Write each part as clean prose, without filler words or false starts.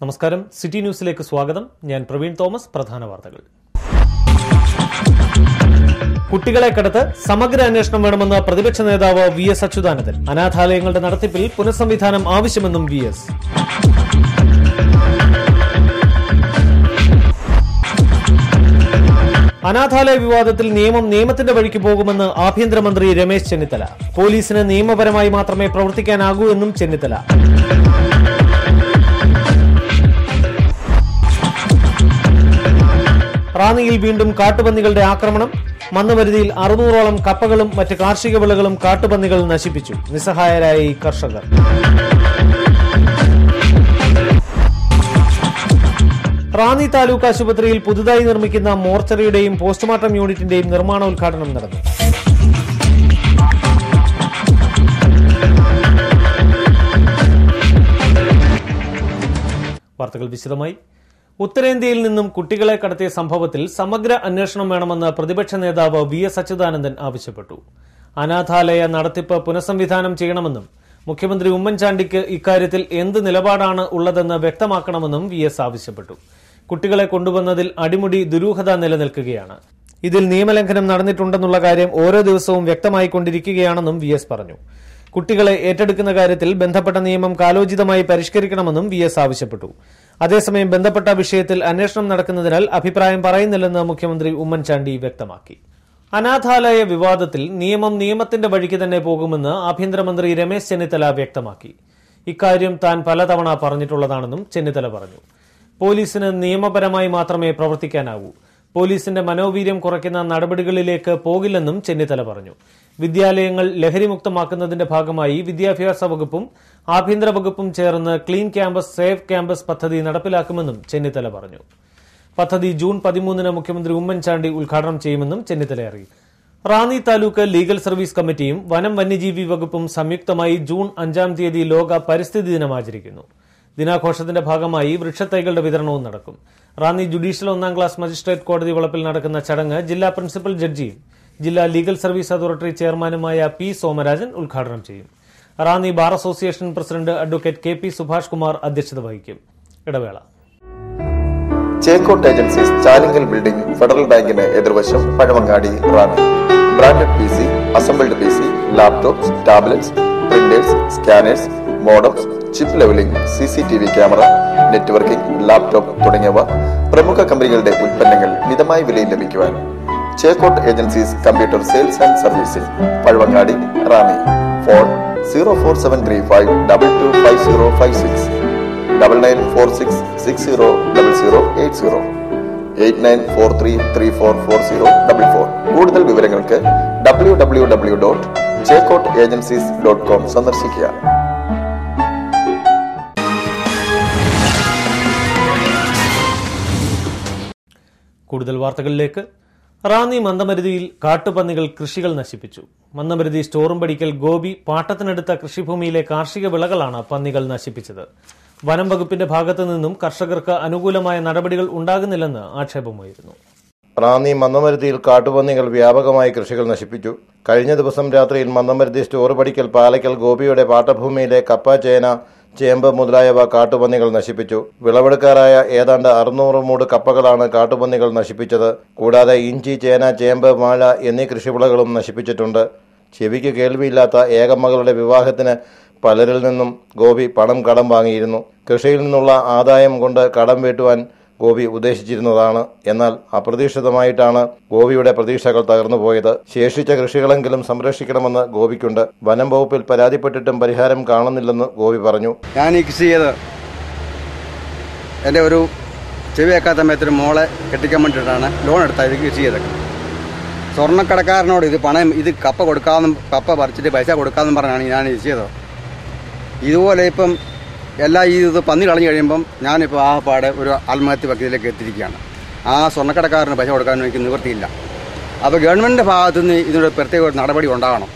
നമസ്കാരം, സിറ്റി ന്യൂസിലേക്ക് സ്വാഗതം. ഞാൻ പ്രവീൺ തോമസ്. പ്രധാന വാർത്തകൾ. കുട്ടികളെ കടത്ത് സമഗ്ര അന്വേഷണം വേണമെന്ന് പ്രതിപക്ഷ നേതാവ് VS അച്യുതാനന്ദൻ. അനാഥാലയങ്ങളുടെ നടത്തിപ്പിൽ പുനഃസംവിധാനം ആവശ്യമെന്നും VS. അനാഥാലയ വിവാദത്തിൽ നിയമത്തിന്റെ വഴിക്ക് പോകുമെന്ന് ആഭ്യന്തരമന്ത്രി രമേശ് ചെന്നിത്തല. പോലീസിന് നിയമപരമായി മാത്രമേ പ്രവർത്തിക്കാനാകൂ എന്നും ചെന്നിത്തല. റാന്നിയിൽ വീണ്ടും കാട്ടുപന്നികളുടെ ആക്രമണം. മന്ദമരുതിയിൽ 600ഓളം കപ്പകളും മറ്റ് കാർഷിക വിളകളും കാട്ടുപന്നികൾ നശിപ്പിച്ചു. നിസ്സഹായരായി കർഷകർ. റാന്നി താലൂക്ക് ആശുപത്രിയിൽ പുതുതായി നിർമ്മിക്കുന്ന മോർച്ചറിയുടെയും പോസ്റ്റ്മോർട്ടം യൂണിറ്റിന്റെയും നിർമ്മാണോദ്ഘാടനം നടന്നു. വാർത്തകൾ വിശദമായി. ഉത്തരേന്ത്യയിൽ നിന്നും കുട്ടികളെ കടത്തിയ സംഭവത്തിൽ സമഗ്ര അന്വേഷണം വേണമെന്ന് പ്രതിപക്ഷ നേതാവ് VS അച്യുതാനന്ദൻ ആവശ്യപ്പെട്ടു. അനാഥാലയ നടത്തിപ്പ് പുനഃസംവിധാനം ചെയ്യണമെന്നും മുഖ്യമന്ത്രി ഉമ്മൻചാണ്ടിക്ക് ഇക്കാര്യത്തിൽ എന്ത് നിലപാടാണ് ഉള്ളതെന്ന് വ്യക്തമാക്കണമെന്നും VS ആവശ്യപ്പെട്ടു. കുട്ടികളെ കൊണ്ടുവന്നതിൽ അടിമുടി ദുരൂഹത നിലനിൽക്കുകയാണ്. ഇതിൽ നിയമലംഘനം നടന്നിട്ടുണ്ടെന്നുള്ള കാര്യം ഓരോ ദിവസവും വ്യക്തമായിക്കൊണ്ടിരിക്കുകയാണെന്നും VS പറഞ്ഞു. കുട്ടികളെ ഏറ്റെടുക്കുന്ന കാര്യത്തിൽ ബന്ധപ്പെട്ട നിയമം കാലോചിതമായി പരിഷ്കരിക്കണമെന്നും VS ആവശ്യപ്പെട്ടു. അതേസമയം ബന്ധപ്പെട്ട വിഷയത്തിൽ അന്വേഷണം നടക്കുന്നതിനാൽ അഭിപ്രായം പറയുന്നില്ലെന്ന് മുഖ്യമന്ത്രി ഉമ്മൻചാണ്ടി വ്യക്തമാക്കി. അനാഥാലയ വിവാദത്തിൽ നിയമത്തിന്റെ വഴിക്ക് തന്നെ പോകുമെന്ന് ആഭ്യന്തരമന്ത്രി രമേശ് ചെന്നിത്തല വ്യക്തമാക്കി. ഇക്കാര്യം താൻ പലതവണ പറഞ്ഞിട്ടുള്ളതാണെന്നും ചെന്നിത്തല പറഞ്ഞു. പോലീസിന് നിയമപരമായി മാത്രമേ പ്രവർത്തിക്കാനാവൂ. പോലീസിന്റെ മനോവീര്യം കുറയ്ക്കുന്ന നടപടികളിലേക്ക് പോകില്ലെന്നും ചെന്നിത്തല പറഞ്ഞു. വിദ്യാലയങ്ങൾ ലഹരിമുക്തമാക്കുന്നതിന്റെ ഭാഗമായി വിദ്യാഭ്യാസ വകുപ്പും ആഭ്യന്തര വകുപ്പും ചേർന്ന് ക്ലീൻ ക്യാമ്പസ് സേഫ് ക്യാമ്പസ് പദ്ധതി നടപ്പിലാക്കുമെന്നും ചെന്നിത്തല പറഞ്ഞു. പദ്ധതി ജൂൺ 13 മുഖ്യമന്ത്രി ഉമ്മൻചാണ്ടി ഉദ്ഘാടനം ചെയ്യുമെന്നും ചെന്നിത്തല അറിയിച്ചു. റാന്നി താലൂക്ക് ലീഗൽ സർവീസ് കമ്മിറ്റിയും വനം വന്യജീവി വകുപ്പും സംയുക്തമായി ജൂൺ 5 ലോക പരിസ്ഥിതി ദിനം ആചരിക്കുന്നു. ദിനാഘോഷത്തിന്റെ ഭാഗമായി വൃക്ഷത്തൈകളുടെ വിതരണവും നടക്കും. റാന്നി ജുഡീഷ്യൽ 1ാം ക്ലാസ് മജിസ്ട്രേറ്റ് കോടതി വളപ്പിൽ നടക്കുന്ന ചടങ്ങ് ജില്ലാ പ്രിൻസിപ്പൽ ജഡ്ജിയും ജില്ലാ ലീഗൽ സർവീസ് അതോറിറ്റി ചെയർമാനുമായ P. സോമരാജൻ ഉദ്ഘാടനം ചെയ്യും. Ranni bar association president advocate KP Subhash Kumar അധ്യക്ഷത വഹിക്കും. ഇടവേള. ചേക്കോട്ട് ഏജൻസീസ് ചാലിങ്കൽ ബിൽഡിംഗ് ഫെഡറൽ ബാങ്കിന് എതിർവശം Pazhavangadi Ranni. Branded PC, assembled PC, laptops, tablets, printers, scanners, modems, chip levelling, CCTV camera, networking, laptop തുടങ്ങിയവ പ്രമുഖ കമ്പനികളുടെ ഉൽപ്പന്നങ്ങൾ മിതമായ വിലയിൽ ലഭിക്കുവാൻ Chekkot agencies computer sales and servicing, Pazhavangadi, Ranni. Phone 04735 225056, 9946600080, 8943344044. കൂടുതൽ വിവരങ്ങൾക്ക് www.chekotagencies.com സന്ദർശിക്കുക. കൂടുതൽ വാർത്തകളിലേക്ക്. റാന്നി മന്ദമരുതിയിൽ കാട്ടുപന്നികൾ കൃഷികൾ നശിപ്പിച്ചു. മന്ദമരുതി സ്റ്റോറുംപടിക്കൽ ഗോപി പാട്ടത്തിനെടുത്ത കൃഷിഭൂമിയിലെ കാർഷിക വിളകളാണ് പന്നികൾ നശിപ്പിച്ചത്. വനം വകുപ്പിന്റെ ഭാഗത്തു നിന്നും കർഷകർക്ക് അനുകൂലമായ നടപടികൾ ഉണ്ടാകുന്നില്ലെന്ന് ആക്ഷേപമായിരുന്നു. റാന്നി മന്ദമരുതിയിൽ കാട്ടുപന്നികൾ വ്യാപകമായി കൃഷികൾ നശിപ്പിച്ചു. കഴിഞ്ഞ ദിവസം രാത്രിയിൽ മന്ദമരുതി സ്റ്റോറുപടിക്കൽ പാലക്കൽ ഗോപിയുടെ പാട്ടഭൂമിയിലെ കപ്പ, ചേന, ചേമ്പ് മുതലായവ കാട്ടുപന്നികൾ നശിപ്പിച്ചു. വിളവെടുക്കാറായ ഏതാണ്ട് 600 മൂട് കപ്പകളാണ് കാട്ടുപന്നികൾ നശിപ്പിച്ചത്. കൂടാതെ ഇഞ്ചി, ചേന, ചേമ്പ്, വാഴ എന്നീ കൃഷിവിളകളും നശിപ്പിച്ചിട്ടുണ്ട്. ചെവിക്ക് കേൾവിയില്ലാത്ത ഏകമകളുടെ വിവാഹത്തിന് പലരിൽ നിന്നും ഗോപി പണം കടം വാങ്ങിയിരുന്നു. കൃഷിയിൽ നിന്നുള്ള ആദായം കൊണ്ട് കടം വീട്ടുവാൻ ഗോപി ഉദ്ദേശിച്ചിരുന്നതാണ്. എന്നാൽ അപ്രതീക്ഷിതമായിട്ടാണ് ഗോപിയുടെ പ്രതീക്ഷകൾ തകർന്നുപോയത്. ശേഷിച്ച കൃഷികളെങ്കിലും സംരക്ഷിക്കണമെന്ന് ഗോപിക്കുണ്ട്. വനം വകുപ്പിൽ പരാതിപ്പെട്ടിട്ടും പരിഹാരം കാണുന്നില്ലെന്ന് ഗോപി പറഞ്ഞു. ഞാൻ ഈ കൃഷി ചെയ്ത് എൻ്റെ ഒരു ചെവിയേക്കാത്ത സമയത്തൊരു മോളെ കെട്ടിക്കാൻ വേണ്ടിയിട്ടാണ് ലോൺ എടുത്താൽ കൃഷി ചെയ്തത്. സ്വർണ്ണക്കടക്കാരനോട് ഇത് പണം കപ്പ കൊടുക്കാമെന്നും കപ്പ പറിച്ചിട്ട് പൈസ കൊടുക്കാമെന്നും പറഞ്ഞാണ് ഞാൻ ഇത് ചെയ്തത്. ഇതുപോലെ ഇപ്പം ഇത് പന്നി കളഞ്ഞു കഴിയുമ്പം ഞാനിപ്പോൾ ആ പാടെ ഒരു ആത്മഹത്യ വക്കീലിലേക്ക് എത്തിയിരിക്കുകയാണ്. ആ സ്വർണ്ണക്കടക്കാരന് പൈസ കൊടുക്കാനും എനിക്ക് നിവൃത്തിയില്ല. അപ്പോൾ ഗവൺമെൻറ്റിൻ്റെ ഭാഗത്തു നിന്ന് ഇതിനൊരു പ്രത്യേക ഒരു നടപടി ഉണ്ടാകണം.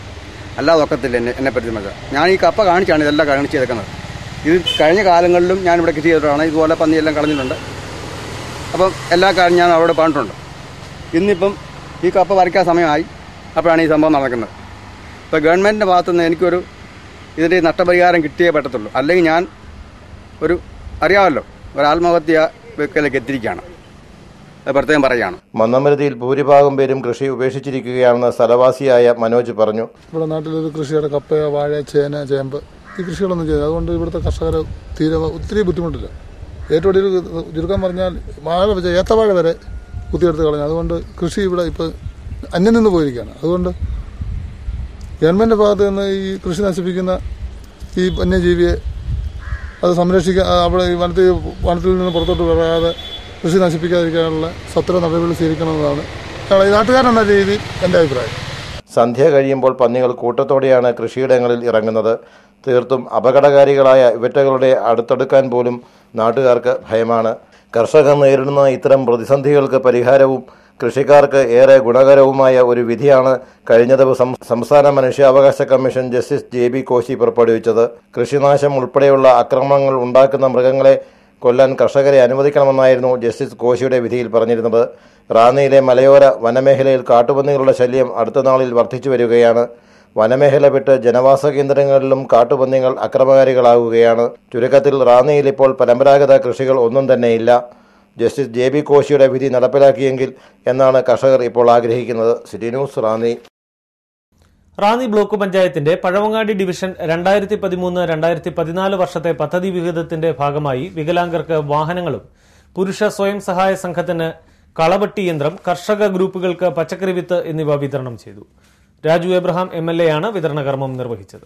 അല്ലാതെ ഒക്കത്തില്ല എന്നെ പറ്റി മനസ്സിലാക്കുക. ഞാൻ ഈ കപ്പ കാണിച്ചാണ് ഇതെല്ലാം കാണിച്ച് ചെയ്തേക്കുന്നത്. ഇത് കഴിഞ്ഞ കാലങ്ങളിലും ഞാനിവിടെ കൃഷി ചെയ്തിട്ടാണ് ഇതുപോലെ പന്നിയെല്ലാം കളഞ്ഞിട്ടുണ്ട്. അപ്പം എല്ലാ കാര്യം ഞാൻ അവിടെ പറഞ്ഞിട്ടുണ്ട്. ഇന്നിപ്പം ഈ കപ്പ പറിക്കാൻ സമയമായി, അപ്പോഴാണ് ഈ സംഭവം നടക്കുന്നത്. ഇപ്പോൾ ഗവൺമെൻറ്റിൻ്റെ ഭാഗത്തുനിന്ന് എനിക്കൊരു ഇതിൻ്റെ നഷ്ടപരിഹാരം കിട്ടിയേ പറ്റത്തുള്ളൂ. അല്ലെങ്കിൽ ഞാൻ അറിയാമല്ലോ ഒരു ആത്മഹത്യ വെക്കലേക്ക് എത്തിയിരിക്കുകയാണ്. അത് പ്രത്യേകം പറയുകയാണ്. മന്നമരുതിയിൽ ഭൂരിഭാഗം പേരും കൃഷി ഉപേക്ഷിച്ചിരിക്കുകയാണെന്ന് സ്ഥലവാസിയായ മനോജ് പറഞ്ഞു. ഇവിടെ നാട്ടിലൊരു കൃഷിയുടെ കപ്പ, വാഴ, ചേന, ചേമ്പ് ഈ കൃഷികളൊന്നും ചെയ്യുന്നത്. അതുകൊണ്ട് ഇവിടുത്തെ കർഷകർ ഒത്തിരി ബുദ്ധിമുട്ടില്ല. ഏറ്റവും വലിയ ചുരുക്കം പറഞ്ഞാൽ ഏത്തവാഴ വരെ കുത്തിയെടുത്ത് കളഞ്ഞു. അതുകൊണ്ട് കൃഷി ഇവിടെ ഇപ്പോൾ അന്യം നിന്ന് പോയിരിക്കുകയാണ്. അതുകൊണ്ട് ഗവൺമെൻറ് ഭാഗത്ത് നിന്ന് ഈ കൃഷി നശിപ്പിക്കുന്ന ഈ വന്യജീവിയെ അത് സംരക്ഷിക്കാൻ, അവിടെ ഈ വനത്തിൽ നിന്ന് പുറത്തോട്ട് വരാതെ കൃഷി നശിപ്പിക്കാതിരിക്കാനുള്ള സത്വര നടപടികൾ സ്വീകരിക്കണമെന്നാണ് ഈ നാട്ടുകാരെന്ന രീതിയിൽ എൻ്റെ അഭിപ്രായം. സന്ധ്യ കഴിയുമ്പോൾ പന്നികൾ കൂട്ടത്തോടെയാണ് കൃഷിയിടങ്ങളിൽ ഇറങ്ങുന്നത്. തീർത്തും അപകടകാരികളായ ഇവറ്റകളുടെ അടുത്തെടുക്കാൻ പോലും നാട്ടുകാർക്ക് ഭയമാണ്. കർഷകർ നേരിടുന്ന ഇത്തരം പ്രതിസന്ധികൾക്ക് പരിഹാരവും കൃഷിക്കാർക്ക് ഏറെ ഗുണകരവുമായ ഒരു വിധിയാണ് കഴിഞ്ഞ ദിവസം സംസ്ഥാന മനുഷ്യാവകാശ കമ്മീഷൻ ജസ്റ്റിസ് JB കോശി പുറപ്പെടുവിച്ചത്. കൃഷിനാശം ഉൾപ്പെടെയുള്ള അക്രമങ്ങൾ ഉണ്ടാക്കുന്ന മൃഗങ്ങളെ കൊല്ലാൻ കർഷകരെ അനുവദിക്കണമെന്നായിരുന്നു ജസ്റ്റിസ് കോശിയുടെ വിധിയിൽ പറഞ്ഞിരുന്നത്. റാന്നിയിലെ മലയോര വനമേഖലയിൽ കാട്ടുപന്നികളുടെ ശല്യം അടുത്ത നാളിൽ വർദ്ധിച്ചു വരികയാണ്. വനമേഖല വിട്ട് ജനവാസ കേന്ദ്രങ്ങളിലും കാട്ടുപന്നികൾ അക്രമകാരികളാകുകയാണ്. ചുരുക്കത്തിൽ റാന്നിയിൽ ഇപ്പോൾ പരമ്പരാഗത കൃഷികൾ ഒന്നും തന്നെയില്ല. ജസ്റ്റിസ് JB കോശിയുടെ വിധി നടപ്പിലാക്കിയെങ്കിൽ എന്നാണ് കർഷകർ ഇപ്പോൾ ആഗ്രഹിക്കുന്നത്. City news, Ranni. Ranni block പഞ്ചായത്തിന്റെ പഴവങ്ങാടി ഡിവിഷൻ 2013-2014 വർഷത്തെ പദ്ധതി വിഹിതത്തിന്റെ ഭാഗമായി വികലാംഗർക്ക് വാഹനങ്ങളും പുരുഷ സ്വയം സഹായ സംഘത്തിന് കളവെട്ടി യന്ത്രം, കർഷക ഗ്രൂപ്പുകൾക്ക് പച്ചക്കറി വിത്ത് എന്നിവ വിതരണം ചെയ്തു. രാജു എബ്രഹാം MLA ആണ് വിതരണ കർമ്മം നിർവഹിച്ചത്.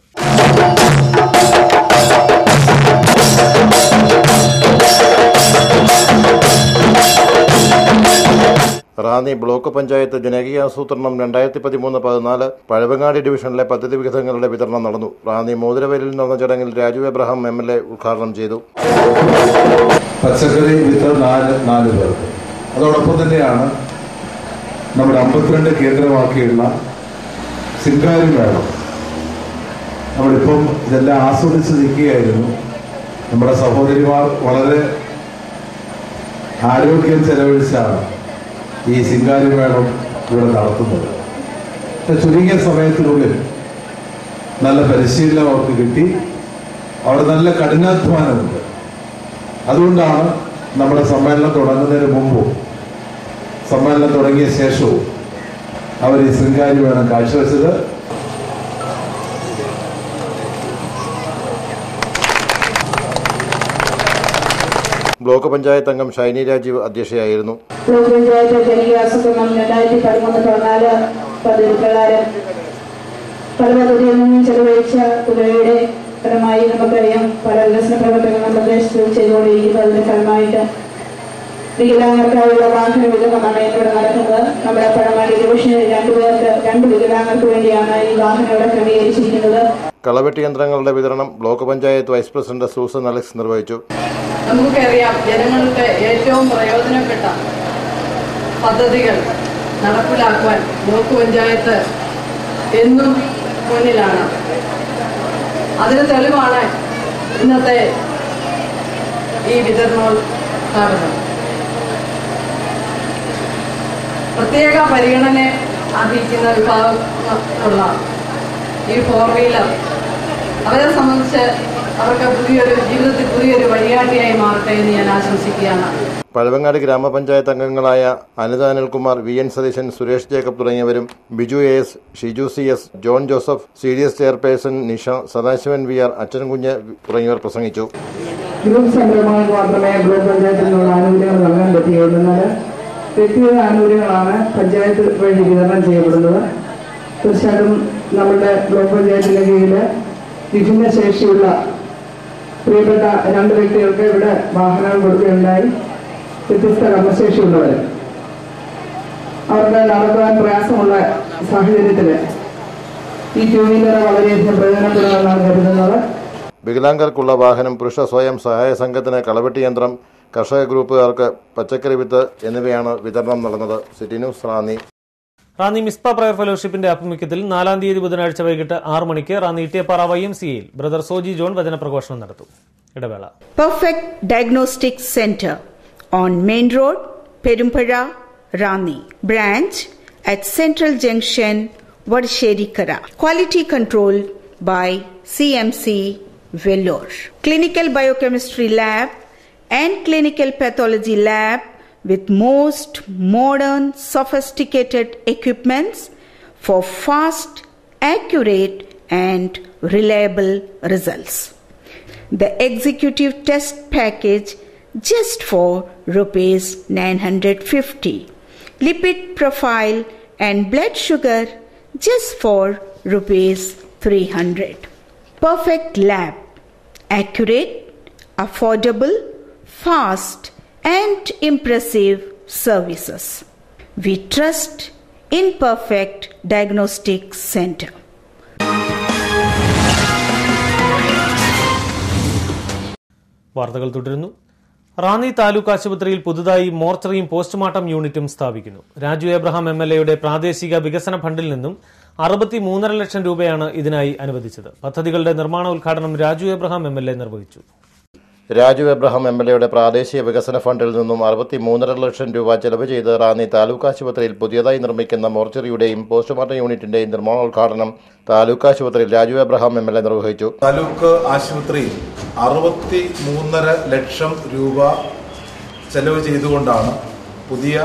റാന്നി ബ്ലോക്ക് പഞ്ചായത്ത് ജനകീയാസൂത്രണം 2013-14 പഴവങ്ങാടി ഡിവിഷനിലെ പദ്ധതി വിഹിതങ്ങളുടെ വിതരണം നടന്നു. റാന്നി മോതിരവേലിൽ നടന്ന ചടങ്ങിൽ രാജു എബ്രഹാം MLA ഉദ്ഘാടനം ചെയ്തു. പച്ചക്കറി വിത്ത് 4 പേർക്ക്. അതോടൊപ്പം തന്നെയാണ് നമ്മുടെ 52 കേന്ദ്രമാക്കിയുള്ള സിംഗാരി മേളം. നമ്മളിപ്പം ഇതെല്ലാം ആസ്വദിച്ച് നിൽക്കുകയായിരുന്നു. നമ്മുടെ സഹോദരിമാർ വളരെ ആരോഗ്യം ചെലവഴിച്ചാണ് ഈ സിംഗാരി മേളം ഇവിടെ നടത്തുന്നത്. ചുരുങ്ങിയ സമയത്തിനുള്ളിൽ നല്ല പരിശീലനം അവർക്ക് കിട്ടി. അവിടെ നല്ല കഠിനാധ്വാനമുണ്ട്. അതുകൊണ്ടാണ് നമ്മുടെ സമ്മേളനം തുടങ്ങുന്നതിന് മുമ്പും സമ്മേളനം തുടങ്ങിയ ശേഷവും അവർ ഈ സിംഗാരി മേളം കാഴ്ചവെച്ചത്. ബ്ലോക്ക് പഞ്ചായത്ത് അംഗം ഷൈനി രാജീവ് അധ്യക്ഷയായിരുന്നു. ബ്ലോക്ക് പഞ്ചായത്ത് ജനകീയാസൂത്രണം 2013-14 പദ്ധതി പ്രകാരം പല പദ്ധതിയിൽ നിന്നും ചെലവഴിച്ച തുകയുടെ ഫലമായി നമുക്കറിയാം പല വികസന പ്രവർത്തനങ്ങൾ നമ്മുടെ പ്രദേശത്ത് ചെയ്തുകൊണ്ടിരിക്കുന്നത്. അതിന്റെ ഫലമായിട്ട് വികലാംഗർക്കായുള്ള വാഹന വിതരണമാണ് ഇവിടെ നടക്കുന്നത്. നമ്മുടെ പഴങ്ങാടി ഡിവിഷനിൽ 2 പേർക്ക് 2 വികലാംഗർക്ക് വേണ്ടിയാണ് ഈ വാഹനം ഇവിടെ ക്രമീകരിച്ചിരിക്കുന്നത്. കളവെട്ടി യന്ത്രങ്ങളുടെ വിതരണം block panchayat vice president Susan Alex നിർവഹിച്ചു. നമുക്കറിയാം, ജനങ്ങൾക്ക് ഏറ്റവും പ്രയോജനപ്പെട്ട പദ്ധതികൾ നടപ്പിലാക്കുവാൻ ബ്ലോക്ക് പഞ്ചായത്ത് എന്നും മുന്നിലാണ്. അതിന് തെളിവാണ് ഇന്നത്തെ ഈ വിതരണോദ്ഘാടനം. പ്രത്യേക പരിഗണന അർഹിക്കുന്ന വിഭാഗമുള്ള ഈ 4 വീലർ അവരെ സംബന്ധിച്ച് അവർക്ക് ജീവിതത്തിൽ പുതിയൊരു വഴികാട്ടിയായി മാറട്ടെ എന്ന് ഞാൻ ആശംസിക്കുകയാണ്. പഴവങ്ങാടി ഗ്രാമപഞ്ചായത്ത് അംഗങ്ങളായ അനിത അനിൽകുമാർ, VN സതീശൻ, സുരേഷ് ജേക്കബ് തുടങ്ങിയവരും Biju AS, Shiju CS, John Joseph, CDS chairperson Nisha, Sadasivan VR, Achankunju തുടങ്ങിയവർ പ്രസംഗിച്ചു. ഗ്രൂപ്പ് സംരംഭങ്ങൾക്ക് മാത്രമേ ബ്ലോക്ക് പഞ്ചായത്തിൽ നിന്നുള്ള ആനുകൂല്യങ്ങൾ നൽകാൻ പറ്റുകയുള്ളൂ. എന്നാൽ വ്യക്തിഗത ആനുകൂല്യങ്ങളാണ് പഞ്ചായത്ത് വഴി വിതരണം ചെയ്യപ്പെടുന്നത്. തീർച്ചയായിട്ടും നമ്മുടെ ബ്ലോക്ക് പഞ്ചായത്തിന്റെ കീഴിൽ വിഭിന്നശേഷിയുള്ള പ്രിയപ്പെട്ട 2 വ്യക്തികൾക്ക് ഇവിടെ വാഹനങ്ങൾ കൊടുക്കുകയുണ്ടായി. വ്യത്യസ്ത കർമ്മശേഷിയുള്ളവർ അവർക്ക് നടക്കുവാൻ പ്രയാസമുള്ള സാഹചര്യത്തിൽ ഈ 2 വീലർ വളരെയധികം പ്രയോജനപ്പെടുമെന്നാണ് കരുതുന്നത്. വികലാംഗർക്കുള്ള വാഹനം, പുരുഷ സ്വയം സഹായ സംഘത്തിന് കളവെട്ടി യന്ത്രം, കർഷക ഗ്രൂപ്പുകാർക്ക് പച്ചക്കറി വിത്ത് എന്നിവയാണ് വിതരണം നടന്നത്. City news, Ranni. Ranni Mizpah prayer ഫെലോഷിപ്പിന്റെ ആഭിമുഖ്യത്തിൽ 4-ാം തീയതി ബുധനാഴ്ച വൈകിട്ട് 6 മണിക്ക് റാന്നി ഇട്ടിയപ്പാറ YMCAയിൽ ബ്രദർ സോജി ജോൺ വചനപ്രഘോഷണം നടത്തും. ഇടവേള. Perfect diagnostic centre on main road, Perumpuzha, Ranni. Branch at central junction, Vadasserikkara. Quality control by CMC Vellore. Clinical biochemistry lab and clinical pathology lab with most modern, sophisticated equipments for fast, accurate, and reliable results. The executive test package just for rupees 950. Lipid profile and blood sugar just for rupees 300. Perfect lab. Accurate, affordable, fast, and impressive services. We trust in Perfect Diagnostic Center. വാർത്തകൾ തുടരുന്നു. റാന്നി താലൂക്ക് ആശുപത്രിയിൽ പുതുതായി മോർച്ചറിയും postmortem യൂണിറ്റും സ്ഥാപിക്കുന്നു. രാജു എബ്രഹാം MLAയുടെ പ്രാദേശിക വികസന ഫണ്ടിൽ നിന്നും 63.5 ലക്ഷം രൂപയാണ് ഇതിനായി അനുവദിച്ചത്. പദ്ധതികളുടെ നിർമ്മാണോദ്ഘാടനം രാജു എബ്രഹാം MLA നിർവഹിച്ചു. രാജു എബ്രഹാം MLAയുടെ പ്രാദേശിക വികസന ഫണ്ടിൽ നിന്നും 63.5 ലക്ഷം രൂപ ചെലവ് ചെയ്ത് റാന്നി താലൂക്ക് ആശുപത്രിയിൽ പുതിയതായി നിർമ്മിക്കുന്ന മോർച്ചറിയുടെയും പോസ്റ്റ്മോർട്ടം യൂണിറ്റിന്റെയും നിർമ്മാണോദ്ഘാടനം താലൂക്ക് ആശുപത്രിയിൽ രാജു എബ്രഹാം MLA നിർവഹിച്ചു. താലൂക്ക് ആശുപത്രിയിൽ 63.5 ലക്ഷം രൂപ ചെലവ് ചെയ്തുകൊണ്ടാണ് പുതിയ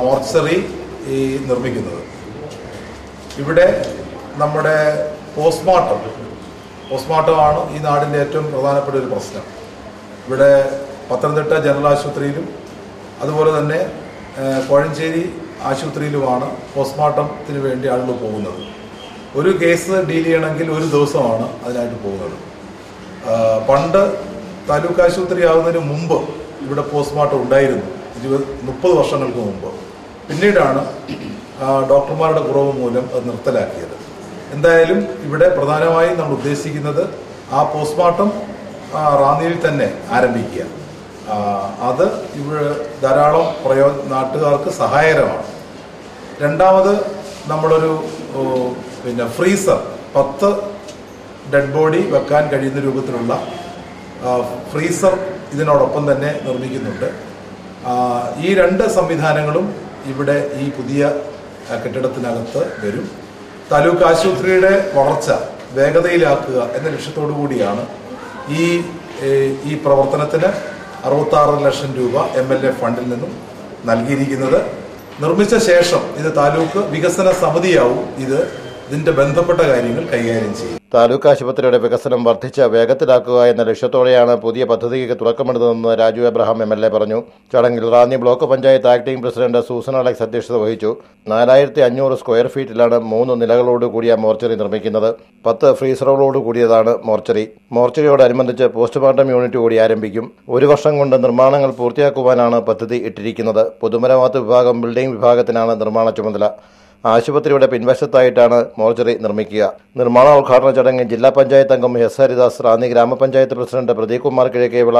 മോർച്ചറി നിർമ്മിക്കുന്നത്. ഇവിടെ നമ്മുടെ പോസ്റ്റ്മോർട്ടമാണ് ഈ നാടിൻ്റെ ഏറ്റവും പ്രധാനപ്പെട്ട ഒരു പ്രശ്നം. ഇവിടെ പത്തനംതിട്ട ജനറൽ ആശുപത്രിയിലും അതുപോലെ തന്നെ കോഴഞ്ചേരി ആശുപത്രിയിലുമാണ് പോസ്റ്റ്മോർട്ടത്തിന് വേണ്ടി ആളുകൾ പോകുന്നത്. ഒരു കേസ് ഡീൽ ചെയ്യണമെങ്കിൽ ഒരു ദിവസമാണ് അതിനായിട്ട് പോകുന്നത്. പണ്ട് താലൂക്ക് ആശുപത്രി ആകുന്നതിന് മുമ്പ് ഇവിടെ പോസ്റ്റ്മോർട്ടം ഉണ്ടായിരുന്നു, 30 വർഷങ്ങൾക്ക് മുമ്പ്. പിന്നീടാണ് ഡോക്ടർമാരുടെ കുറവ് മൂലം അത് നിർത്തലാക്കിയത്. എന്തായാലും ഇവിടെ പ്രധാനമായും നമ്മൾ ഉദ്ദേശിക്കുന്നത് ആ പോസ്റ്റ്മോർട്ടം റാന്നിയിൽ തന്നെ ആരംഭിക്കുക. അത് ഇവിടെ ധാരാളം നാട്ടുകാർക്ക് സഹായകരമാണ്. രണ്ടാമത് നമ്മളൊരു ഫ്രീസർ 10 ഡെഡ് ബോഡി വെക്കാൻ കഴിയുന്ന രൂപത്തിലുള്ള ഫ്രീസർ ഇതിനോടൊപ്പം തന്നെ നിർമ്മിക്കുന്നുണ്ട്. ഈ 2 സംവിധാനങ്ങളും ഇവിടെ ഈ പുതിയ കെട്ടിടത്തിനകത്ത് വരും. താലൂക്ക് ആശുപത്രിയുടെ വളർച്ച വേഗതയിലാക്കുക എന്ന ലക്ഷ്യത്തോടു കൂടിയാണ് ഈ പ്രവർത്തനത്തിന് 66 ലക്ഷം രൂപ MLA ഫണ്ടിൽ നിന്നും നൽകിയിരിക്കുന്നത്. നിർമ്മിച്ച ശേഷം ഇത് താലൂക്ക് വികസന സമിതിയാവും ഇതിന്റെ ബന്ധപ്പെട്ട കാര്യങ്ങൾ കൈകാര്യം ചെയ്യും. താലൂക്ക് ആശുപത്രിയുടെ വികസനം വർദ്ധിച്ച് വേഗത്തിലാക്കുക എന്ന ലക്ഷ്യത്തോടെയാണ് പുതിയ പദ്ധതിക്ക് തുടക്കമിടുന്നതെന്ന് രാജു എബ്രഹാം MLA പറഞ്ഞു. ചടങ്ങിൽ Ranni block panchayat acting president Susan Alex അധ്യക്ഷത വഹിച്ചു. 4500 സ്ക്വയർ ഫീറ്റിലാണ് 3 നിലകളോട് കൂടിയ മോർച്ചറി നിർമ്മിക്കുന്നത്. 10 ഫ്രീസറുകളോട് കൂടിയതാണ് മോർച്ചറി. മോർച്ചറിയോടനുബന്ധിച്ച് പോസ്റ്റ്മോർട്ടം യൂണിറ്റ് കൂടി ആരംഭിക്കും. 1 വർഷം കൊണ്ട് നിർമ്മാണങ്ങൾ പൂർത്തിയാക്കുവാനാണ് പദ്ധതി ഇട്ടിരിക്കുന്നത്. പൊതുമരാമത്ത് വിഭാഗം ബിൽഡിംഗ് വിഭാഗത്തിനാണ് നിർമ്മാണ ചുമതല. ആശുപത്രിയുടെ പിൻവശത്തായിട്ടാണ് മോർച്ചറി നിർമ്മിക്കുക. നിർമ്മാണോദ്ഘാടന ചടങ്ങിൽ ജില്ലാ പഞ്ചായത്ത് അംഗം എസ് ഹരിദാസ്, റാന്നി ഗ്രാമപഞ്ചായത്ത് പ്രസിഡന്റ് പ്രദീപ് കുമാർ കിഴക്കേവിള,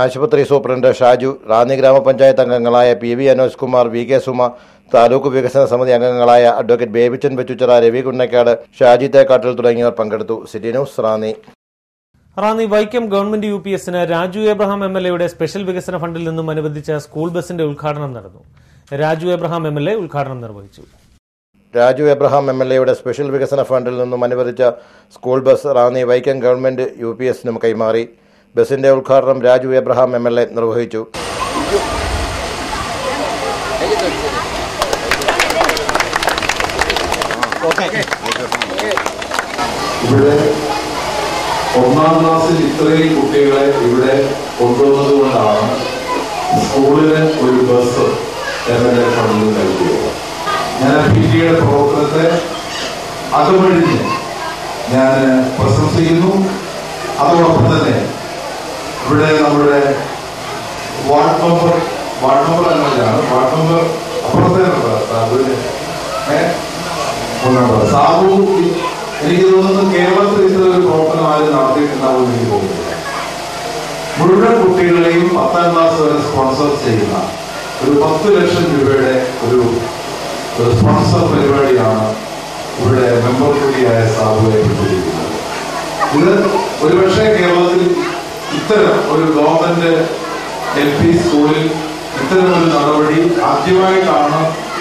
ആശുപത്രി സൂപ്രണ്ട് ഷാജു, റാന്നി ഗ്രാമപഞ്ചായത്ത് അംഗങ്ങളായ PV അനോജ് കുമാർ, VK സുമ, താലൂക്ക് വികസന സമിതി അംഗങ്ങളായ അഡ്വക്കേറ്റ് ബേബിച്ചൻ വെച്ചുച്ചിറ, രവി കുന്നക്കാട്, ഷാജി തേക്കാട്ടിൽ തുടങ്ങിയവർ പങ്കെടുത്തു. City news Ranni. Ranni Vaikom government UPSന് രാജു എബ്രഹാം MLAയുടെ സ്പെഷ്യൽ വികസന ഫണ്ടിൽ നിന്നും അനുവദിച്ച സ്കൂൾ ബസിന്റെ ഉദ്ഘാടനം നടന്നു. രാജു എബ്രഹാം MLA ഉദ്ഘാടനം നിർവഹിച്ചു. രാജു എബ്രഹാം MLAയുടെ സ്പെഷ്യൽ വികസന ഫണ്ടിൽ നിന്നും അനുവദിച്ച school bus Ranni Vaikom government UPSനും കൈമാറി. ബസിന്റെ ഉദ്ഘാടനം രാജു എബ്രഹാം MLA നിർവഹിച്ചു. ഇവിടെ 1ാം ക്ലാസ്സിൽ ഇത്രയും കുട്ടികളെ ഇവിടെ കൊണ്ടുവന്നത് കൊണ്ടാണ് സ്കൂളിന് ഒരു ബസ് MLA ഫണ്ടിൽ നൽകിയത്. ഞാൻ PTയുടെ പ്രവർത്തനത്തെ അതുവഴിഞ്ഞ് ഞാൻ പ്രശംസിക്കുന്നു. അതോടൊപ്പം തന്നെ ഇവിടെ നമ്മുടെ വാർഡ് മെമ്പർ സാബു, എനിക്ക് തോന്നുന്നു കേരളത്തിൽ ഇത്ര ഒരു പ്രവർത്തനം ആരും നടത്തിയിട്ടുണ്ടാവും എനിക്ക് തോന്നുന്നില്ല. മുഴുവൻ കുട്ടികളെയും 10ാം ക്ലാസ് വരെ സ്പോൺസർ ചെയ്യുന്ന ഒരു 10 ലക്ഷം രൂപയുടെ ഒരു സ്പോൺസർ പരിപാടിയാണ് ഇവിടെ മെമ്പർ കൂടിയായ സാബുവെ പെട്ടിരിക്കുന്നത്. ഇത് ഒരുപക്ഷെ കേരളത്തിൽ ഇത്തരം ഒരു ഗവൺമെന്റ് LP സ്കൂളിൽ ഇത്തരം ഒരു നടപടി ആദ്യമായിട്ടാണ്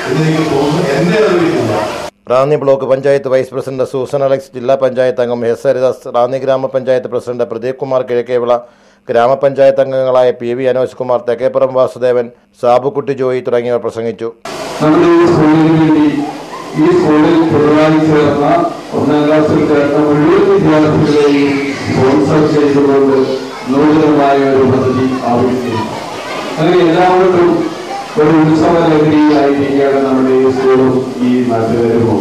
എന്ന് എനിക്ക് തോന്നുന്നു. എന്റെ അറിവില്ല. Ranni block panchayat vice president Susan Alex, ജില്ലാ പഞ്ചായത്ത് അംഗം എസ് ഹരിദാസ്, റാന്നി ഗ്രാമപഞ്ചായത്ത് പ്രസിഡന്റ് പ്രദീപ് കുമാർ കിഴക്കേവിള, ഗ്രാമപഞ്ചായത്ത് അംഗങ്ങളായ PV അനോജ് കുമാർ, തെക്കേപ്പുറം വാസുദേവൻ, സാബുക്കുട്ടി ജോയി തുടങ്ങിയവർ പ്രസംഗിച്ചു. ഈ സ്കൂളിൽ പുതുതായി ചേർന്ന 1ാം ക്ലാസ്സിൽ ചേർന്ന മുഴുവൻ വിദ്യാർത്ഥികളെയും സ്പോൺസർ ചെയ്തുകൊണ്ട് നൂതനമായ ഒരു പദ്ധതി ആവിഷ്കരിച്ചു. അങ്ങനെ എല്ലാവർക്കും ഒരു ഉത്സവ ലഹരിയായിരിക്കുകയാണ് നമ്മുടെ ഈ സ്കൂളും ഈ നാട്ടുകാരും.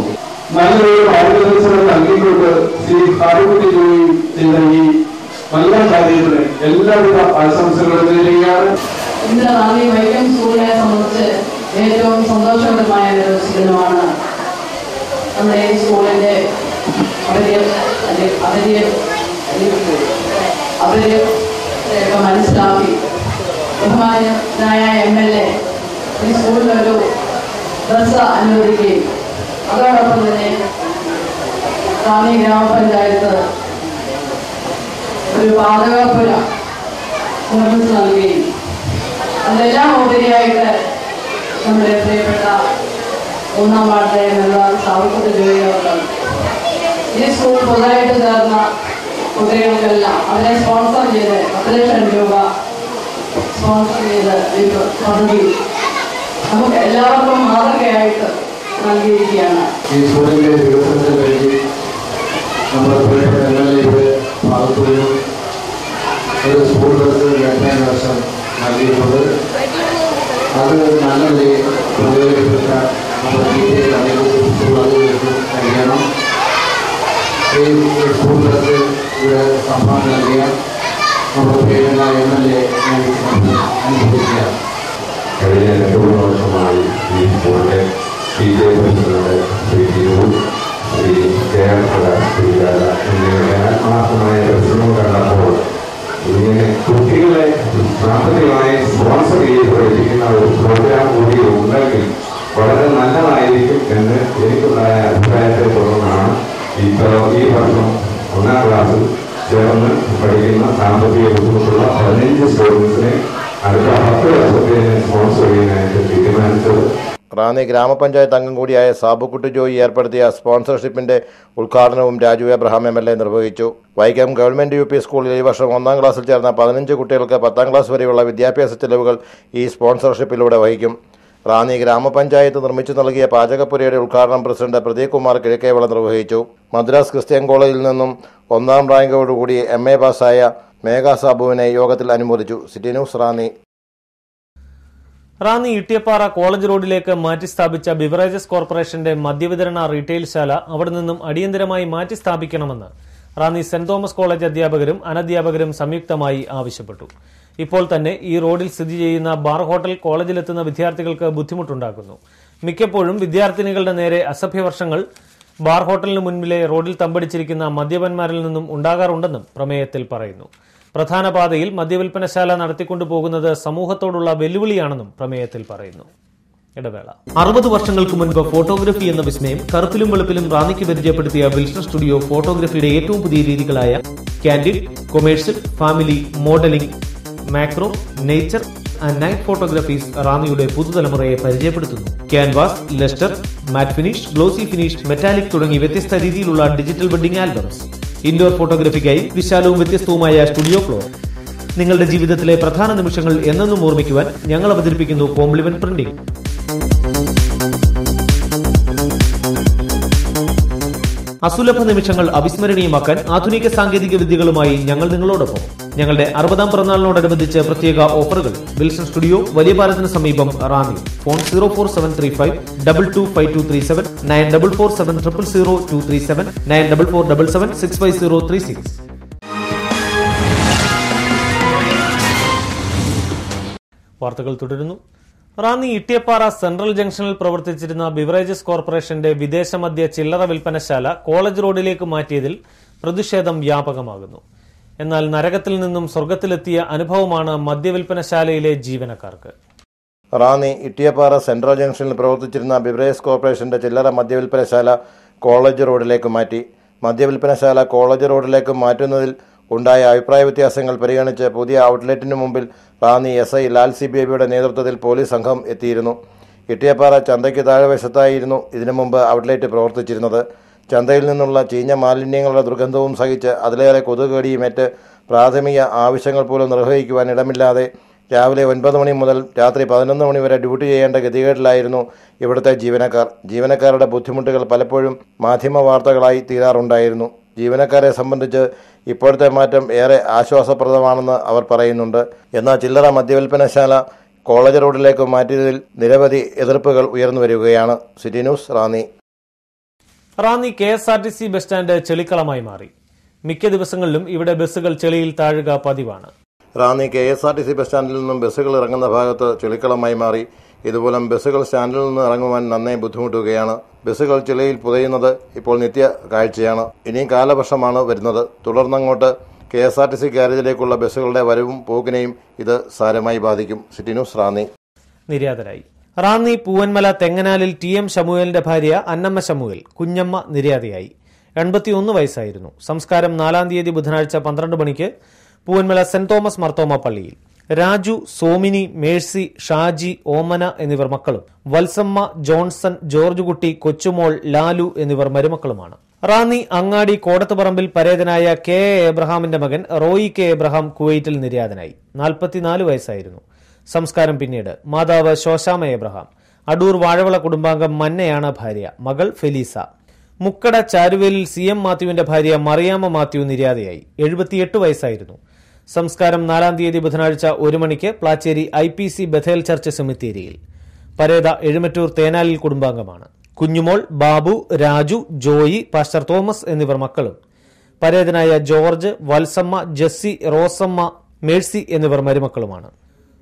നല്ലൊരു മാർഗദർശനം നൽകിക്കൊണ്ട് ശ്രീ സാബുക്കുട്ടി ജോയി ചെയ്ത ഈ നല്ല കാര്യത്തിന് എല്ലാവിധ ആശംസകളും നേരുകയാണ്. ഇന്ന് റാന്നി വൈക്കം സ്കൂളിനെ സംബന്ധിച്ച് ഏറ്റവും സന്തോഷകരമായ ഒരു ദിനമാണ്. നമ്മുടെ ഈ സ്കൂളിന്റെ അവര് മനസ്സിലാക്കി ബഹുമാനായ MLA ഈ സ്കൂളിലൊരു ബസ് അനുവദിക്കുകയും അതോടൊപ്പം തന്നെ റാന്നി ഗ്രാമപഞ്ചായത്ത് ഒരു പാതകപ്പുര നിർമ്മിച്ചു നൽകുകയും അതെല്ലാം ഉപരിയായിട്ട് നമ്മുടെ പ്രിയപ്പെട്ട 3ാം വാർഡിലെ മെമ്പർ സാബുക്കുട്ടി ജോയി അവർ ഈ സ്കൂൾ പുതുതായിട്ട് ചേർന്ന കുട്ടികൾക്കെല്ലാം അവരെ സ്പോൺസർ ചെയ്ത് 10 ലക്ഷം രൂപ സ്പോൺസർ ചെയ്ത് ഈ പദ്ധതി നമുക്ക് എല്ലാവർക്കും മാതൃകയായിട്ട് നൽകിയിരിക്കുകയാണ്. ഈ സ്കൂളിന്റെ വികസനത്തിന് വേണ്ടി നമ്മുടെ പ്രിയപ്പെട്ട MLA ഭാഗത്തുനിന്നും ഒരു സ്കൂൾ ബസ് 2 വർഷം നൽകിയിട്ടുണ്ട്. അത് നല്ല നിലയിൽ ഉപയോഗിക്കപ്പെട്ട കഴിയണം. ഈ സ്കൂൾ ബസ് ഇവിടെ സംഭാവന നൽകിയ നമ്മുടെ പ്രിയപ്പെട്ട MLA അനുഭവിക്കുക. കഴിഞ്ഞ 2 വർഷമായി ഈ സ്കൂളിലെ പ്രസിഡന്റ് ശ്രീ ജിനു, ശ്രീ കേരള, ശ്രീ രാജ എന്നിവരുടെ ആത്മാർത്ഥമായ പരിശ്രമം കണ്ടപ്പോൾ ഇങ്ങനെ കുട്ടികളെ സാമ്പത്തികമായി സ്പോൺസർ ചെയ്ത് പഠിപ്പിക്കുന്ന ഒരു പ്രോഗ്രാം കൂടി ഉണ്ടെങ്കിൽ വളരെ നല്ലതായിരിക്കും എന്ന് എനിക്കുണ്ടായ അഭിപ്രായത്തെ തുടർന്നാണ് ഈ വർഷം 1ാം ക്ലാസ്സിൽ ചേർന്ന് പഠിക്കുന്ന സാമ്പത്തിക ബുദ്ധിമുട്ടുള്ള 15 സ്റ്റുഡൻസിനെ അടുത്ത 10 വർഷത്തേന് സ്പോൺസർ ചെയ്യാനായിട്ട് തീരുമാനിച്ചത്. റാന്നി ഗ്രാമപഞ്ചായത്ത് അംഗം കൂടിയായ സാബുക്കുട്ടി ജോയി ഏർപ്പെടുത്തിയ സ്പോൺസർഷിപ്പിന്റെ ഉദ്ഘാടനവും രാജു എബ്രഹാം MLA നിർവഹിച്ചു. വൈക്കം ഗവൺമെന്റ് UP സ്കൂളിൽ ഈ വർഷം 1ാം ക്ലാസ്സിൽ ചേർന്ന 15 കുട്ടികൾക്ക് 10ാം ക്ലാസ് വരെയുള്ള വിദ്യാഭ്യാസ ചെലവുകൾ ഈ സ്പോൺസർഷിപ്പിലൂടെ വഹിക്കും. റാന്നി ഗ്രാമപഞ്ചായത്ത് നിർമ്മിച്ചു നൽകിയ പാചകപ്പുരയുടെ ഉദ്ഘാടനം പ്രസിഡന്റ് പ്രദീപ് കുമാർ കിഴക്കേവിള നിർവഹിച്ചു. മദ്രാസ് ക്രിസ്ത്യൻ കോളേജിൽ നിന്നും 1ാം റാങ്കോടുകൂടി MA പാസ്സായ മേഘ സാബുവിനെ യോഗത്തിൽ അനുമോദിച്ചു. City news Ranni. Ranni Ittiyappara college റോഡിലേക്ക് മാറ്റി സ്ഥാപിച്ച ബിവറേജസ് കോർപ്പറേഷന്റെ മദ്യവിതരണ റീറ്റെയിൽ ശാല അവിടെ നിന്നും അടിയന്തരമായി മാറ്റി സ്ഥാപിക്കണമെന്ന് റാന്നി സെന്റ് തോമസ് കോളേജ് അധ്യാപകരും അനധ്യാപകരും സംയുക്തമായി ആവശ്യപ്പെട്ടു. ഇപ്പോൾ തന്നെ ഈ റോഡിൽ സ്ഥിതി ചെയ്യുന്ന ബാർ ഹോട്ടൽ കോളേജിലെത്തുന്ന വിദ്യാർത്ഥികൾക്ക് ബുദ്ധിമുട്ടുണ്ടാക്കുന്നു. മിക്കപ്പോഴും വിദ്യാർത്ഥിനികളുടെ നേരെ അസഭ്യവർഷങ്ങൾ ബാർ ഹോട്ടലിന് മുൻപിലെ റോഡിൽ തമ്പടിച്ചിരിക്കുന്ന മദ്യപന്മാരിൽ നിന്നും ഉണ്ടാകാറുണ്ടെന്നും പ്രമേയത്തിൽ പറയുന്നു. പ്രധാന പാതയിൽ മദ്യവിൽപ്പനശാല നടത്തിക്കൊണ്ടുപോകുന്നത് സമൂഹത്തോടുള്ള വെല്ലുവിളിയാണെന്നും പ്രമേയത്തിൽ പറയുന്നു. ഇടവേള. 60 വർഷങ്ങൾക്ക് മുൻപ് ഫോട്ടോഗ്രഫി എന്ന വിസ്മയം കറുപ്പിലും വെളുപ്പിലും റാന്നിക്ക് പരിചയപ്പെടുത്തിയ വിൽസൺ സ്റ്റുഡിയോ ഫോട്ടോഗ്രഫിയുടെ ഏറ്റവും പുതിയ രീതികളായ candid, commercial, family, modelling, macro, nature and night photographies റാന്നിയുടെ പുതുതലമുറയെ പരിചയപ്പെടുത്തുന്നു. Canvas, lustre, matte finish, glossy finish, metallic തുടങ്ങി വ്യത്യസ്ത രീതിയിലുള്ള ഡിജിറ്റൽ വെഡിംഗ് ആൽബംസ്. ഇൻഡോർ ഫോട്ടോഗ്രഫിക്കായി വിശാലവും വ്യത്യസ്തവുമായ സ്റ്റുഡിയോ ഫ്ലോർ. നിങ്ങളുടെ ജീവിതത്തിലെ പ്രധാന നിമിഷങ്ങൾ എന്നെന്നും ഓർമ്മിക്കുവാൻ ഞങ്ങൾ അവതരിപ്പിക്കുന്നു കോംപ്ലിമെന്റ് പ്രിന്റിംഗ്. അസുലഭ നിമിഷങ്ങൾ അവിസ്മരണീയമാക്കാൻ ആധുനിക സാങ്കേതിക വിദ്യകളുമായി ഞങ്ങൾ നിങ്ങളോടൊപ്പം. ഞങ്ങളുടെ 60ാം പിറന്നാളിനോടനുബന്ധിച്ച് പ്രത്യേക ഓഫറുകൾ. വിൽസൺ സ്റ്റുഡിയോ, വലിയ പാലത്തിന് സമീപം, റാന്നി. ഫോൺ 04735 225237 9447000237 9447 65036. വാർത്തകൾ തുടരുന്നു. റാന്നി ഇട്ടിയപ്പാറ സെൻട്രൽ ജംഗ്ഷനിൽ പ്രവർത്തിച്ചിരുന്ന ബിവറേജസ് കോർപ്പറേഷന്റെ വിദേശമദ്യ ചില്ലറ വിൽപ്പനശാല കോളേജ് റോഡിലേക്ക് മാറ്റിയതിൽ പ്രതിഷേധം വ്യാപകമാകുന്നു. എന്നാൽ നരകത്തിൽ നിന്നും സ്വർഗത്തിലെത്തിയ അനുഭവമാണ് മദ്യവിൽപ്പനശാലയിലെ ജീവനക്കാർക്ക്. റാന്നി ഇട്ടിയപ്പാറ സെൻട്രൽ ജംഗ്ഷനിൽ പ്രവർത്തിച്ചിരുന്ന ബിവറേജസ് കോർപ്പറേഷന്റെ ചില്ലറ മദ്യവിൽപ്പനശാല കോളേജ് റോഡിലേക്ക് മാറ്റി. മദ്യവിൽപ്പനശാല കോളേജ് റോഡിലേക്ക് മാറ്റുന്നതിൽ ഉണ്ടായ അഭിപ്രായ വ്യത്യാസങ്ങൾ പരിഗണിച്ച് പുതിയ ഔട്ട്ലെറ്റിനു മുമ്പിൽ റാന്നി SI ലാൽ സി ബേബിയുടെ നേതൃത്വത്തിൽ പോലീസ് സംഘം എത്തിയിരുന്നു. ഇട്ടിയപ്പാറ ചന്തയ്ക്ക് താഴ്വശത്തായിരുന്നു ഇതിനു മുമ്പ് ഔട്ട്ലെറ്റ് പ്രവർത്തിച്ചിരുന്നത്. ചന്തയിൽ നിന്നുള്ള ചീഞ്ഞ മാലിന്യങ്ങളുടെ ദുർഗന്ധവും സഹിച്ച് അതിലേറെ കൊതുകടിയുമേറ്റ് പ്രാഥമിക ആവശ്യങ്ങൾ പോലും നിർവഹിക്കുവാൻ ഇടമില്ലാതെ രാവിലെ 9 മണി മുതൽ രാത്രി 11 മണി വരെ ഡ്യൂട്ടി ചെയ്യേണ്ട ഗതികേടിലായിരുന്നു ഇവിടുത്തെ ജീവനക്കാർ. ജീവനക്കാരുടെ ബുദ്ധിമുട്ടുകൾ പലപ്പോഴും മാധ്യമ വാർത്തകളായി തീരാറുണ്ടായിരുന്നു. ജീവനക്കാരെ സംബന്ധിച്ച് ഇപ്പോഴത്തെ മാറ്റം ഏറെ ആശ്വാസപ്രദമാണെന്ന് അവർ പറയുന്നുണ്ട്. എന്നാൽ ചില്ലറ മദ്യവിൽപ്പനശാല കോളേജ് റോഡിലേക്ക് മാറ്റിയതിൽ നിരവധി എതിർപ്പുകൾ ഉയർന്നു വരികയാണ്. City news, Ranni. Ranni KSRTC bus stand ചെളിക്കളമായി മാറി. മിക്ക ദിവസങ്ങളിലും ഇവിടെ ബസ്സുകൾ ചെളിയിൽ താഴുക പതിവാണ്. റാന്നി KSRTC ബസ് സ്റ്റാൻഡിൽ നിന്നും ബസ്സുകൾ ഇറങ്ങുന്ന ഭാഗത്ത് ചെളിക്കളമായി മാറി. ഇതുമൂലം ബസ്സുകൾ സ്റ്റാൻഡിൽ നിന്ന് ഇറങ്ങുവാൻ നന്നേ ബുദ്ധിമുട്ടുകയാണ്. ബസ്സുകൾ ചെളിയിൽ പുതയുന്നത് ഇപ്പോൾ നിത്യ കാഴ്ചയാണ്. ഇനിയും കാലവർഷമാണ് വരുന്നത്. തുടർന്നങ്ങോട്ട് KSRTC ഗാരേജിലേക്കുള്ള ബസ്സുകളുടെ വരവും പോക്കിനെയും ഇത് സാരമായി ബാധിക്കും. City news, Ranni. നിര്യാതരായി. റാന്നി പൂവന്മല തെങ്ങനാലിൽ TM ശമുവേലിന്റെ ഭാര്യ അന്നമ്മ ശമുവേൽ കുഞ്ഞമ്മ നിര്യാതയായി. 81 വയസ്സായിരുന്നു. സംസ്കാരം 4-ാം തീയതി ബുധനാഴ്ച 12 മണിക്ക് പൂവന്മല സെന്റ് തോമസ് മർത്തോമ പള്ളിയിൽ. രാജു, സോമിനി, മേഴ്സി, ഷാജി, ഓമന എന്നിവർ മക്കളും വത്സമ്മ, ജോൺസൺ, ജോർജ് കുട്ടി, കൊച്ചുമോൾ, ലാലു എന്നിവർ മരുമക്കളുമാണ്. റാന്നി അങ്ങാടി കോടത്തുപറമ്പിൽ പരേതനായ KA എബ്രഹാമിന്റെ മകൻ റോയി K എബ്രഹാം കുവൈറ്റിൽ നിര്യാതനായി. 44 വയസ്സായിരുന്നു. സംസ്കാരം പിന്നീട്. മാതാവ് ശോശാമ എബ്രഹാം. അടൂർ വാഴവള കുടുംബാംഗം മന്നയാണ് ഭാര്യ. മകൾ ഫെലീസ. മുക്കട ചാരുവേലിൽ CM മാത്യുവിന്റെ ഭാര്യ മറിയാമ്മ മാത്യു നിര്യാതയായി. 78 വയസ്സായിരുന്നു. സംസ്കാരം 4-ാം തീയതി ബുധനാഴ്ച 1 മണിക്ക് പ്ലാച്ചേരി IPC ബഥേൽ ചർച്ച് സെമിത്തേരിയിൽ. പരേത എഴുമറ്റൂർ തേനാലിൽ കുടുംബാംഗമാണ്. കുഞ്ഞുമോൾ, ബാബു, രാജു, ജോയി, പാസ്റ്റർ തോമസ് എന്നിവർ മക്കളും. പരേതനായ ജോർജ്, വത്സമ്മ, ജസ്സി, റോസമ്മ, മേഴ്സി എന്നിവർ മരുമക്കളുമാണ്.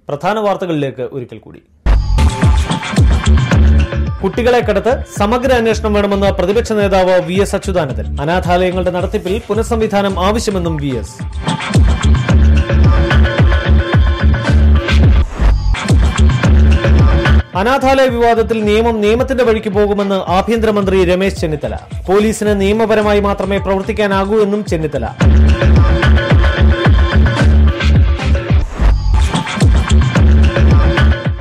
പ്രധാന വാർത്തകളിലേക്ക് ഒരിക്കൽ കൂടി. കുട്ടികളെ കടത്ത് സമഗ്ര അന്വേഷണം വേണമെന്ന് പ്രതിപക്ഷ നേതാവ് VS അച്യുതാനന്ദൻ. അനാഥാലയങ്ങളുടെ നടത്തിപ്പിൽ പുനഃസംവിധാനം ആവശ്യമെന്നും VS. അനാഥാലയ വിവാദത്തിൽ നിയമത്തിന്റെ വഴിക്ക് പോകുമെന്ന് ആഭ്യന്തരമന്ത്രി രമേശ് ചെന്നിത്തല. പോലീസിന് നിയമപരമായി മാത്രമേ പ്രവർത്തിക്കാനാകൂ എന്നും ചെന്നിത്തല.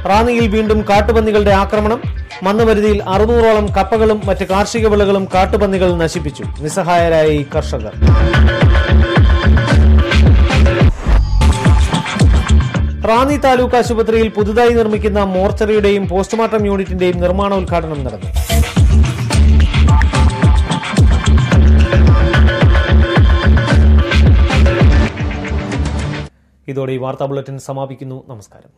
റാന്നിയിൽ വീണ്ടും കാട്ടുപന്നികളുടെ ആക്രമണം. മന്നുമരുതിയിൽ 600ഓളം കപ്പകളും മറ്റ് കാർഷിക വിളകളും കാട്ടുപന്നികൾ നശിപ്പിച്ചു. നിസ്സഹായരായ കർഷകർ. റാന്നി താലൂക്ക് ആശുപത്രിയിൽ പുതുതായി നിർമ്മിക്കുന്ന മോർച്ചറിയുടെയും പോസ്റ്റ്മോർട്ടം യൂണിറ്റിന്റെയും നിർമ്മാണോദ്ഘാടനം നടന്നു. ഇതോടെ ഈ വാർത്താ ബുള്ളറ്റിൻ സമാപിക്കുന്നു. നമസ്കാരം.